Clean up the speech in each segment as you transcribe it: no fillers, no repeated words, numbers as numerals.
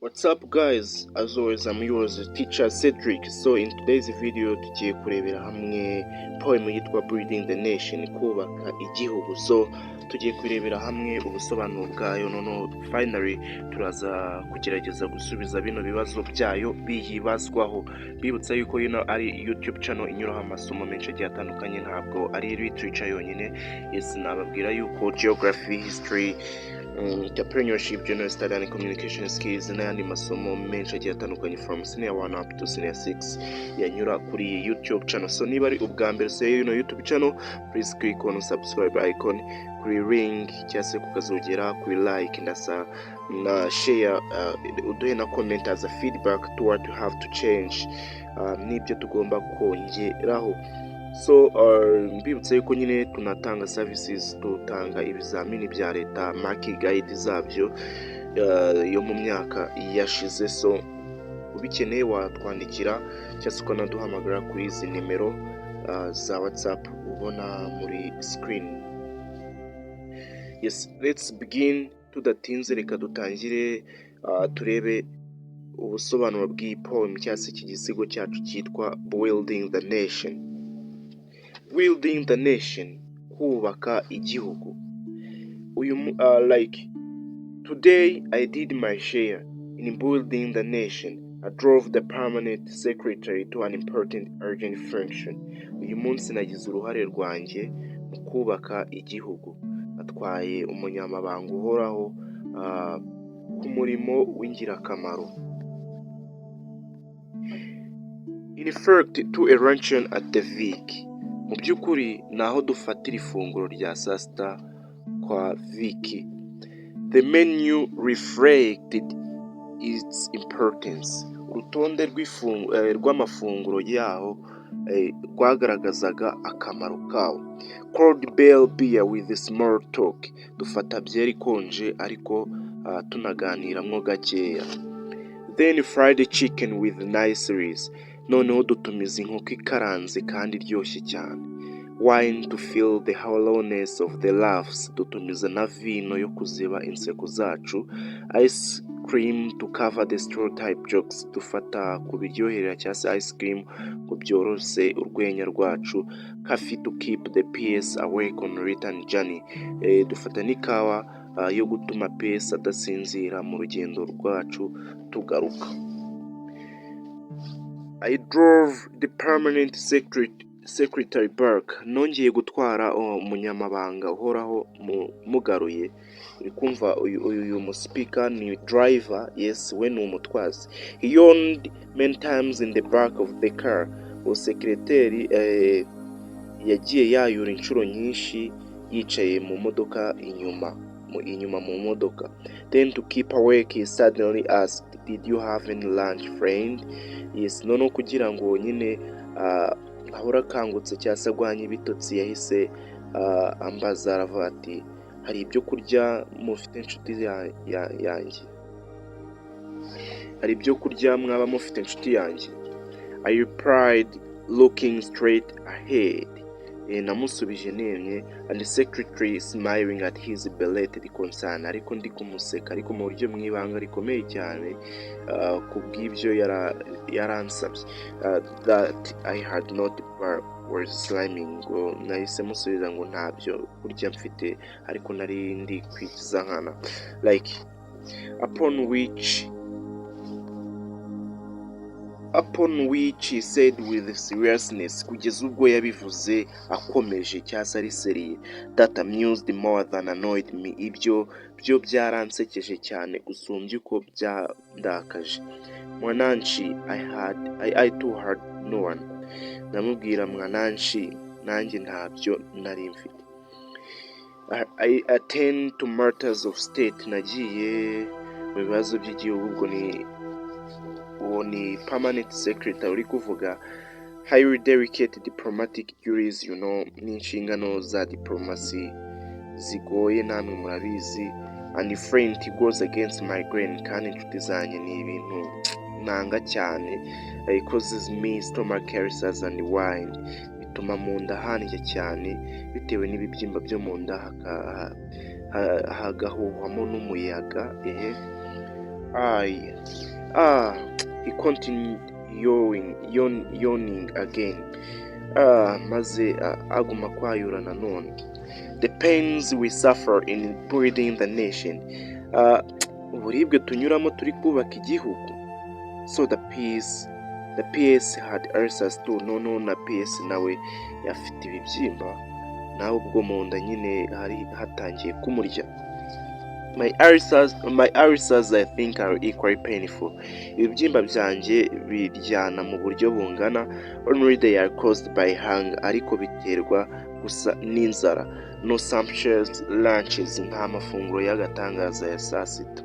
What's up guys, as always I'm yours teacher Cedric. So in today's video tugiye kurebera hamwe poem yitwa Building the Nation, kubaka igihugu. So tugiye kurebera hamwe ubusobanuro bwayo, noneho finally turaza kugerageza gusubiza bino bibazo byayo biyibazwaho. Bibutsa yuko ari YouTube channel inyuraho amasomo menshi agiye atandukanye, ntabwo ari literature yonyine. Yes, nababwira yuko geography, history, entrepreneurship, general study and communication skills n'ayandi masomo menshi agiye atandukanye from senior 1 up to senior 6 yanyura kuri iyi YouTube channel. So niba ari ubwa mbere se YouTube channel, please click on subscribe icon, kuri ring cyangwa se kukazogera, kuri like ndasa na share, uduhe na comment as a feedback to what you have to change, nibyo tugomba kongeraho. So mbibutse yuko nyine tunatanga services, tutanga ibizamini bya leta, marking guide zabyo yo mu myaka yashize. So ubikeneye watwandikira cyangwa se ukanaduhamagara kuri izi nimero za WhatsApp ubona muri screen. Yes, let's begin. Tudatinze reka dutangire turebe ubusobanuro bw'iyi poem cyangwa se iki gisigo cyacu cyitwa Building the Nation. Building the nation, kubaka igihugu. Like today I did my share in building the nation. I drove the permanent secretary to an important urgent function. Uyu munsi nagize uruhare rwanjye mu kubaka igihugu. Atwaye umunyamabanga uhoraho ku murimo w'ingirakamaro. In fact, to a luncheon at the Vic. Mu by'ukuri naho dufatira ifunguro rya saa sita kwa Vicky. The menu reflected its importance. Urutonde rw'amafunguro yaho rwagaragazaga akamaro kawo. Cold bell beer with a small talk. Dufata byeri ikonje ariko tunaganiramwo gakeya. Then fried chicken with nice rice. Noneho dutumiza inkoko ikaranze kandi iryoshye cyane. Wine to fill the hollowness of the laughs. Dutumiza na vino yo kuziba inseko zacu. Ice cream to cover the stereotype jokes. Dufata ku biryoherera cyangwa se ice cream ngo byorose urwenya rwacu. Coffee to keep the PS awake on return journey. Dufata n'ikawa yo gutuma PS adasinzira mu rugendo rwacu tugaruka. I drove the permanent secretary back. Nongeye gutwara umunyamabanga uhoraho mugaruye. Uri kumva uyu muspeaker ni driver, yes, we ni umutwazi. He yawned many times in the back of the car. Secretary yagiye yayura inshuro nyinshi yicaye mu modoka inyuma mu modoka. Then to keep awake he suddenly asked, did you have any lunch, friend? Yes, noneho kugira ngo nyine ahora akangutse cyangwa se agwanye ibitotsi, yahise ambaza aravuga ati, hari ibyo kurya mufite inshuti yanjye? Hari ibyo kurya mwaba mufite inshuti yanjye? I replied looking straight ahead. Namusubije nemye, and the secretary smiling at his belated concern. Ariko ndi kumuseka ariko mu buryo mwibanga rikomeye cyane kubw'ibyo yaransabye. That I had not was sliming. Ngo nahise musubiza ngo ntabyo kurya mfite ariko nari ndi kwikiza nkana. Like upon which he said with seriousness, kugeza ubwo yabivuze akomeje cyangwa se ari seriye. That amused more than annoyed me. Ibyo byo byaransekeje cyane gusumbya uko byandakaje. Mwananchi, I too had no one. Namubwira Mwananchi, nanjye ntabyo nari mfite. I attend to matters of state. Nagiye mu bibazo by'igihugu. Uwo ni permanent secretary uri kuvuga highly delicate diplomatic duties, n'inshingano za diplomacy zigoye, namwe murabizi. And friend, he goes against my grain. Kandi inshuti zanjye ni ibintu nanga cyane. It causes me stomach ulcers and wine. Bituma mu nda handya cyane bitewe n'ibibyimba byo mu nda hagahuhwamo n'umuyaga. He continued yawning again. Maze aguma kwayura nanone. The pains we suffer in building the nation. Uburibwe tunyuramo turi kubaka igihugu. So the PS had ulcers too. No na PS nawe yafite ibibyimba. Nawe ubwo mu nda nyine hari hatangiye kumurya. My ulcers I think are equally painful. Ibibyimba byanjye biryana mu buryo bungana. Only they are caused by hunger, ariko biterwa gusa n'inzara. No sumptuous lunches, nta mafunguro y'agatangaza ya saa sita.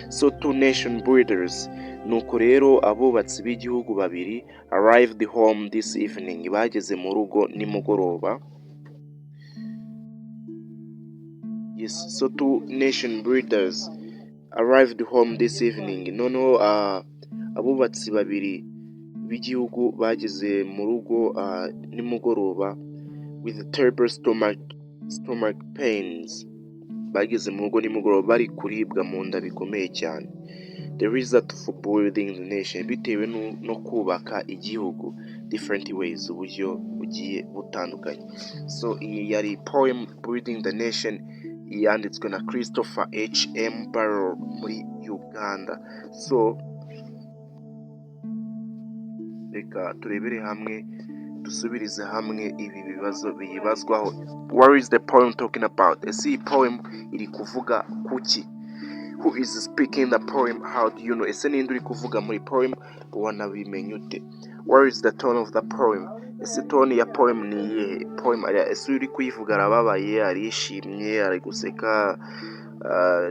So two nation builders, nuko rero abubatsi b'igihugu babiri arrived home this evening, bageze mu rugo nimugoroba. Yes, so two nation builders arrived home this evening. Noneho abubatsi babiri b'igihugu bageze mu rugo nimugoroba with terrible stomach pains. Bageze mu rugo nimugoroba bari kuribwa mu nda bikomeye cyane. The result for building the nation, bitewe no kubaka igihugu, different ways, uburyo bugiye butandukanye. So iyi yari poem Building the Nation yanditswe na Christopher H.M. Barrow muri Uganda. So reka turebere hamwe, dusubirize hamwe ibi bibazo biyibazwaho. What is the poem talking about? Ese iyi poem iri kuvuga kuki? Who is speaking the poem? How do you know? Ese ninde uri kuvuga muri poem? Wanabimenya ute? What is the tone of the poem? Ese tone ya poem ni iyihe? Poem ese uri kuyivuga arababaye, arishimye, ari guseka,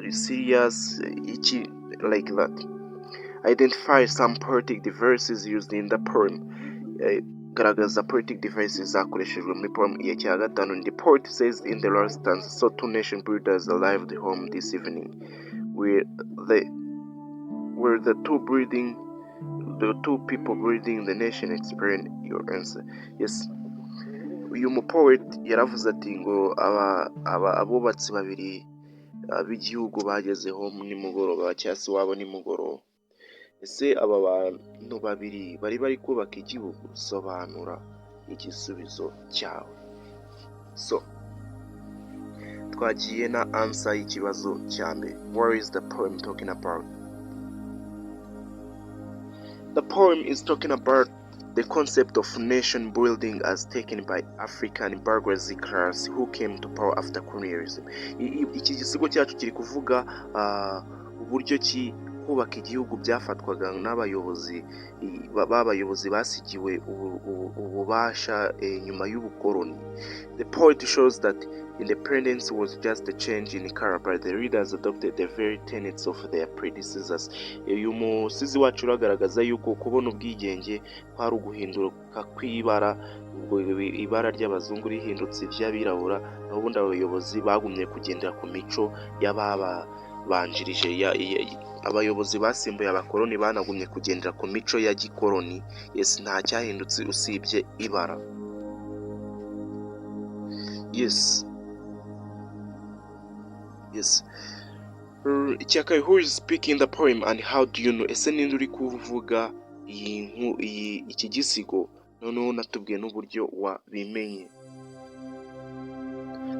serious, iki, like that. Identify some poetic devices used in the poem. Garagaza poetic devices zakoreshejwe muri poem iya cya gatanu. The poet says in the last stanza, so two nation builders arrived home this evening. Were the two people building the nation? Explain your answer. Yes, uyu mupoet yaravuze ati ngo abubatsi babiri b'igihugu bageze home nimugoroba cyangwa se wabo nimugoroba. Ese aba bantu babiri bari kubaka igihugu? Sobanura igisubizo cyawe. So twagiye na answer y'ikibazo cya mbere. What is the poem talking about? The poem is talking about the concept of nation building as taken by African bourgeoisie class who came to power after colonialism. Iki gisigo cyacu kiri kuvuga uburyo ki kubaka igihugu byafatwaga n'abayobozi b'abayobozi basigiwe ububasha nyuma y'ubukoloni. The poet shows that independence was just a change in color, but the readers adopted the very tenets of their predecessors. Uyu musizi wacu uragaragaza yuko kubona ubwigenge kwari uguhinduka kw'ibara, ubwo ibara ry'abazungu rihindutse iry'abirabura, n'ubundi abayobozi bagumye kugendera ku mico y'ababanjirije. Abayobozi basimbuye abakoloni banagumye kugendera ku mico ya gikoloni. Yes, nta cyahindutse usibye ibara. Yes. Icyaka, who is speaking the poem and how do you know? Ese ninde uri kuvuga iki gisigo? Noneho natubwiye n'uburyo wabimenye.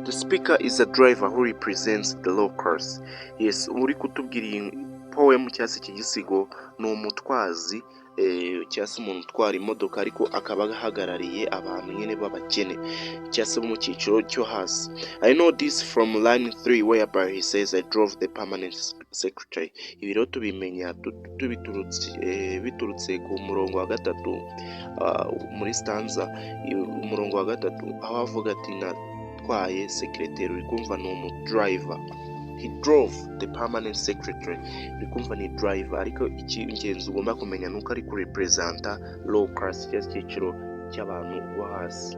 The speaker is a driver who represents the locals. Yes, uri kutubwira iyi poem cyangwa se iki gisigo ni umutwazi cyangwa se umuntu utwara imodoka ariko akaba ahagarariye abantu nyine b'abakene cyangwa se mu cyiciro cyo hasi. I know this from line 3 whereby he says I drove the permanent secretary. Ibi rero tubimenya biturutse ku murongo wa gatatu muri stanza, umurongo wa gatatu aho avuga ati natwaye secretary. Uri kumva ni umudriver. He drove the permanent secretary. Uri kumva ni driver, ariko icy'ingenzi ugomba kumenya nuko ari kurepresenta low class cyangwa icyiciro cy'abantu bo hasi.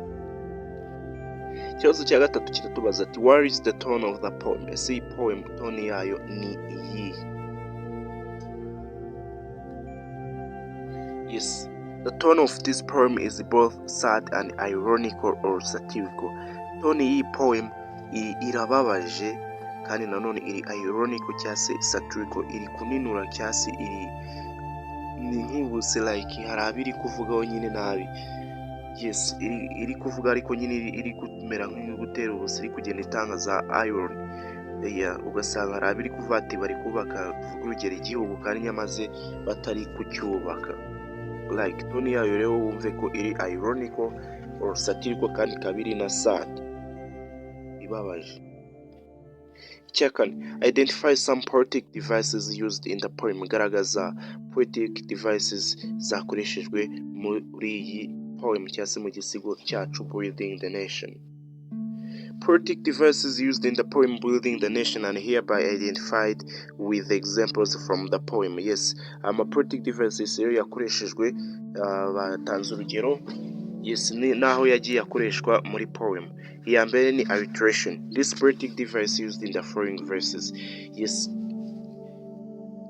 Ikibazo cya gatatu kiratubaza ati what is the tone of the poem? Ese iyi poem tone yayo ni iyi? Yes, the tone of this poem is both sad and ironical or satirical. Tone y'iyi poem irababaje kandi nanone iri ironical cyangwa se satirical, iri kuninura cyangwa se ni nk'ubuse like hari abiri kuvugaho nyine nabi. Yes, iri kuvuga ariko nyine iri kumera nk'igutera ubuse, iri kugenda itanga za irony. Ugasanga hari abiri kuvuga ati bari kubaka urugero igihugu kandi nyamaze batari kucyubaka. Like toni yayo rero wumve ko iri ironical or satirical kandi kabiri na sad, ibabaje. Icyakane, identify some poetic devices used in the poem. Garagaza poetic devices zakoreshejwe muri iyi poem cyangwa se mu gisigo cyacu Building the Nation. Poetic devices used in the poem Building the Nation and hereby identified with examples from the poem. Yes, poetic devices rero yakoreshejwe, batanze urugero. Yes, naho yagiye akoreshwa muri poem. Iya mbere ni alliteration. This poetic device used in the following verses. Yes,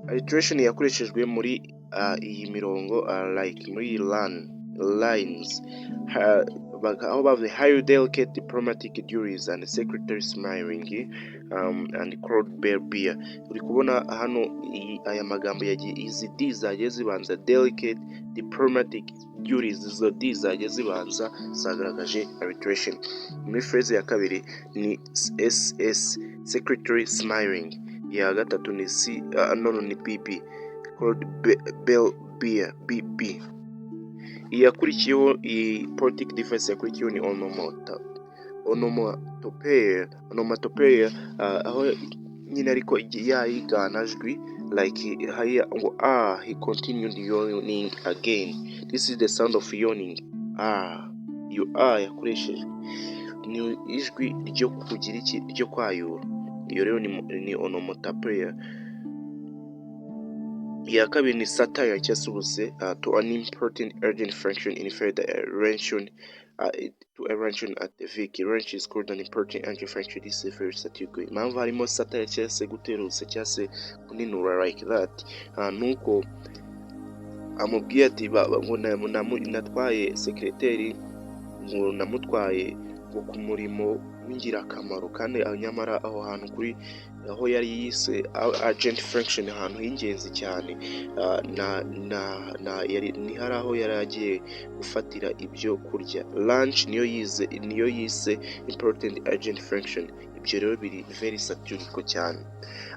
alliteration yakoreshejwe muri iyi mirongo, like muri lines. Aho bavuze how delicate diplomatic duties and secretary smiling and cold beer. Uri kubona hano aya magambo yagiye izi d zagiye zibanza delicate diplomatic duties, izo d zagiye zibanza zagaragaje alliteration. Muri phrase ya kabiri ni ss secretary smiling, ya gatatu ni ni bb cold beer bb. Iyakurikiyeho iyi poetic device yakurikiyeho ni onomatopoeia, aho nyine ariko yiganajwi like haya ngo he continued yawning again. This is the sound of yawning. You yakoresheje ni ijwi ryo kugira iki, ryo kwayura. Iyo rero ni onomatopoeia. Iya kabiri ni satire cyangwa se ubuse, to an important urgent function in further arrangement to arrangement at the Vicky ranch is called an important urgent function. This is very satirical. Impamvu harimo satire cyangwa se gutera ubuse cyangwa se kuninura like that, nuko amubwiye ati ngo natwaye sekreteri, ngo namutwaye ngo ku murimo w'ingirakamaro, kandi nyamara aho hantu kuri aho yari yise urgent function, ahantu h'ingenzi cyane, ni hari aho yari agiye gufatira ibyo kurya. Lunch niyo yise important urgent function. Ibyo rero biri very satirical cyane.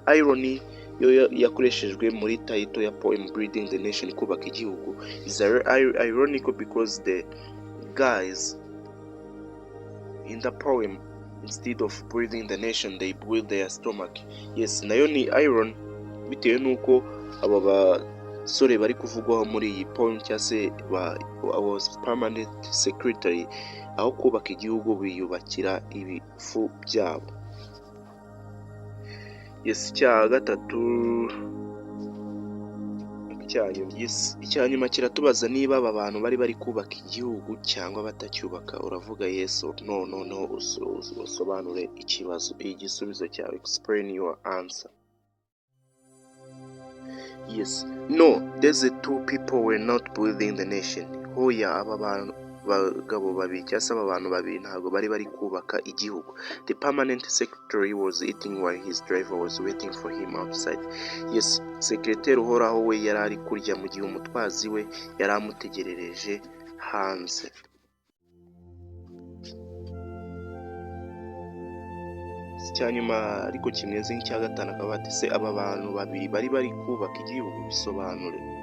Irony yo yakoreshejwe muri title ya poem Building the Nation, kubaka igihugu, is ironical because the guys in the poem, instead of building the nation, they build their stomach. Yes, nayo ni iron, bitewe nuko aba basore bari kuvugwaho muri iyi poem cyangwa se was permanent secretary, aho kubaka igihugu biyubakira ibifu byabo. Yes, icya gatatu icyanyuma kiratubaza niba aba bantu bari kubaka igihugu cyangwa batacyubaka. Uravuga yes or no, noneho usobanure ikibazo, igisubizo cyawe, explain your answer. Yes, no, these two people were not building the nation. Hoya, aba bagabo babiri cyangwa se aba bantu babiri ntabwo bari kubaka igihugu. The permanent secretary was eating while his driver was waiting for him outside. Yes, secretary uhoraho we yari ari kurya mu gihe umutwazi we yari amutegerereje hanze. Icyanyuma ariko kimeze nk'icya gatanu, akaba ati se aba bantu babiri bari kubaka igihugu, bisobanure.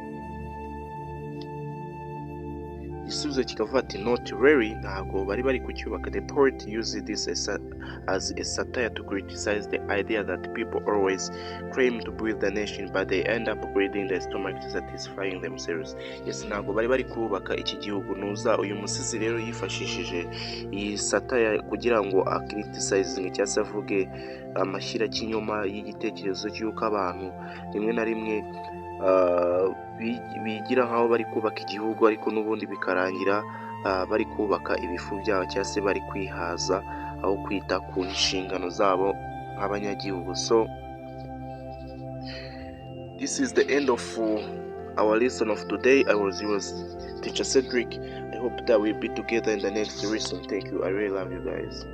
Igisubizo kikavuga ati not really, ntabwo bari kucyubaka. The poet used this as a satire to criticize the idea that people always claim to build the nation but they end up building their stomach to satisfying themselves. Yes, ntabwo bari kubaka iki gihugu. Nuza uyu musizi rero yifashishije iyi satire kugira ngo criticize cyangwa se avuge amashyira kinyoma y'igitekerezo cy'uko abantu rimwe na rimwe bigira nkaho bari kubaka igihugu, ariko n'ubundi bikarangira bari kubaka ibifu byabo cyangwa se bari kwihaza aho kwita ku nshingano zabo nk'abanyagihugu. So this is the end of our lesson of today. I was yours, teacher Cedric. I hope that we'll be together in the next lesson. Thank you. I really love you guys.